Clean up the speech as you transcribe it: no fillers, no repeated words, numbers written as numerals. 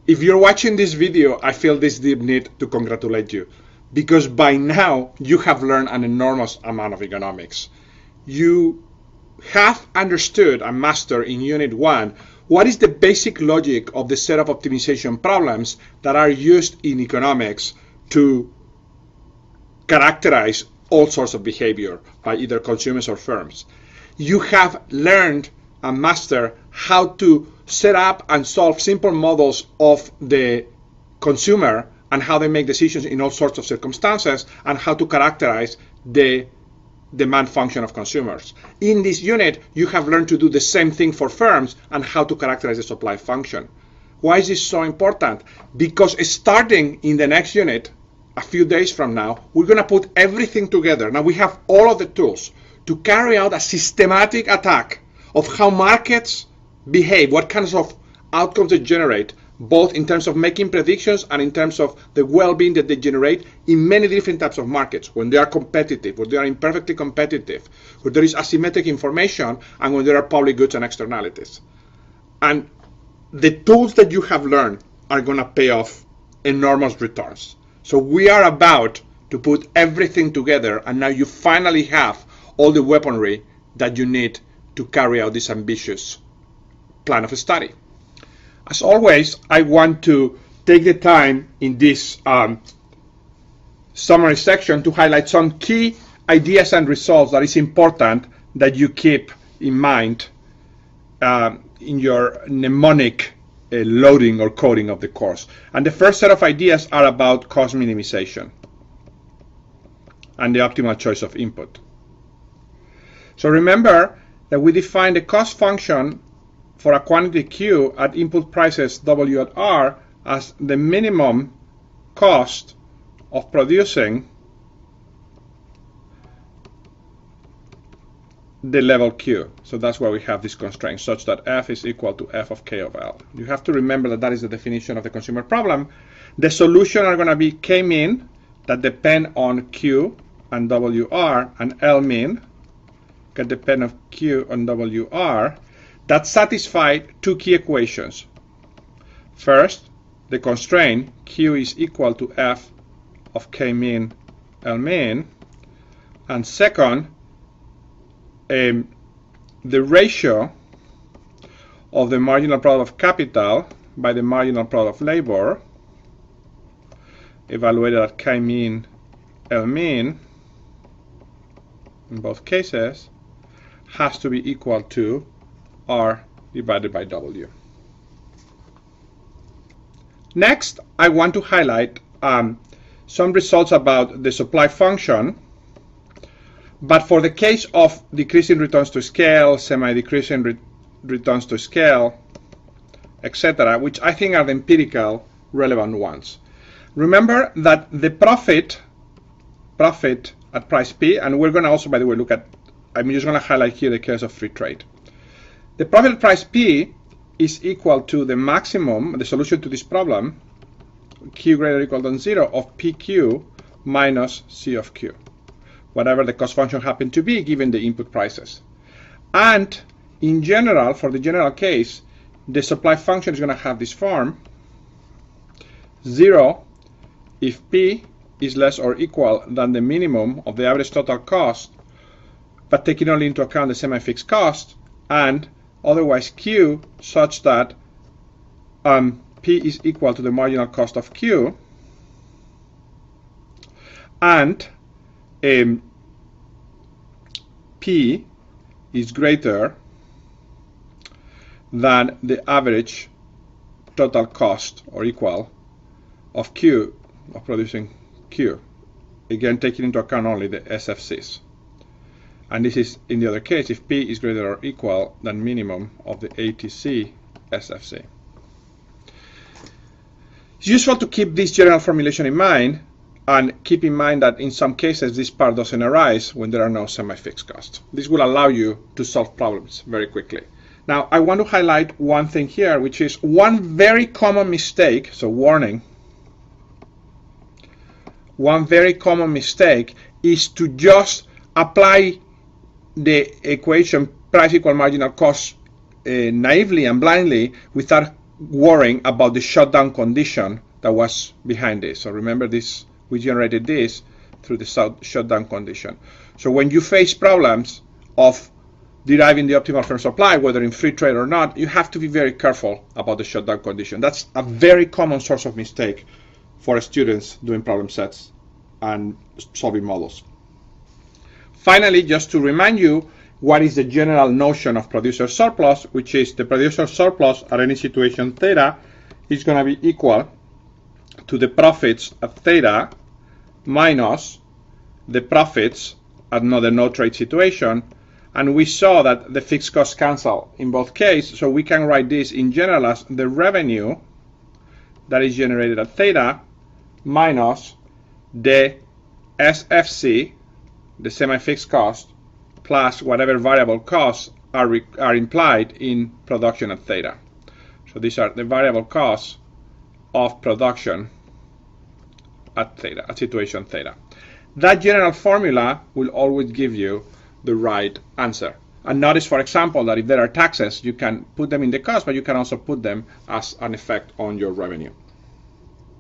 If you're watching this video, I feel this deep need to congratulate you, because by now you have learned an enormous amount of economics. You have understood and mastered in Unit 1 what is the basic logic of the set of optimization problems that are used in economics to characterize all sorts of behavior by either consumers or firms. You have learned and mastered how to set up and solve simple models of the consumer and how they make decisions in all sorts of circumstances, and how to characterize the demand function of consumers. In this unit, you have learned to do the same thing for firms and how to characterize the supply function. Why is this so important? Because starting in the next unit, a few days from now, we're going to put everything together. Now we have all of the tools to carry out a systematic attack of how markets behave, what kinds of outcomes they generate, both in terms of making predictions and in terms of the well-being that they generate in many different types of markets, when they are competitive, when they are imperfectly competitive, when there is asymmetric information, and when there are public goods and externalities. And the tools that you have learned are going to pay off enormous returns. So we are about to put everything together, and now you finally have all the weaponry that you need to carry out this ambitious plan of study. As always, I want to take the time in this summary section to highlight some key ideas and results that is important that you keep in mind in your mnemonic loading or coding of the course. And the first set of ideas are about cost minimization and the optimal choice of input. So remember that we define the cost function for a quantity Q at input prices W at R as the minimum cost of producing the level Q. So that's why we have this constraint, such that F is equal to F of K of L. You have to remember that that is the definition of the consumer problem. The solution are going to be K min that depend on Q and WR, and L min can depend on Q and WR, that satisfy two key equations. First, the constraint Q is equal to F of K min L min, and second, the ratio of the marginal product of capital by the marginal product of labor, evaluated at K min L min in both cases, has to be equal to R divided by W. Next, I want to highlight some results about the supply function, but for the case of decreasing returns to scale, semi-decreasing returns to scale, etc., which I think are the empirical relevant ones. Remember that the profit at price P, and we're going to also, by the way, look at, I'm just going to highlight here the case of free trade. The profit price P is equal to the maximum, the solution to this problem, Q greater or equal than 0 of PQ minus C of Q, whatever the cost function happened to be given the input prices. And in general, for the general case, the supply function is going to have this form: 0 if P is less or equal than the minimum of the average total cost, but taking only into account the semi-fixed cost, and otherwise Q such that P is equal to the marginal cost of Q, and P is greater than the average total cost or equal of Q, of producing Q, again taking into account only the SFCs. And this is in the other case if P is greater or equal than minimum of the ATC SFC. It's useful to keep this general formulation in mind, and keep in mind that in some cases this part doesn't arise when there are no semi-fixed costs. This will allow you to solve problems very quickly. Now I want to highlight one thing here, which is one very common mistake, so warning, one very common mistake is to just apply the equation price equal marginal cost naively and blindly without worrying about the shutdown condition that was behind this. So remember this, we generated this through the shutdown condition. So when you face problems of deriving the optimal firm supply, whether in free trade or not, you have to be very careful about the shutdown condition. That's a very common source of mistake for students doing problem sets and solving models. Finally, just to remind you, what is the general notion of producer surplus, which is the producer surplus at any situation theta is going to be equal to the profits at theta minus the profits at another no trade situation. And we saw that the fixed costs cancel in both cases, so we can write this in general as the revenue that is generated at theta minus the SFC, the semi-fixed cost, plus whatever variable costs are implied in production at theta. So these are the variable costs of production at theta, at situation theta. That general formula will always give you the right answer. And notice, for example, that if there are taxes, you can put them in the cost, but you can also put them as an effect on your revenue.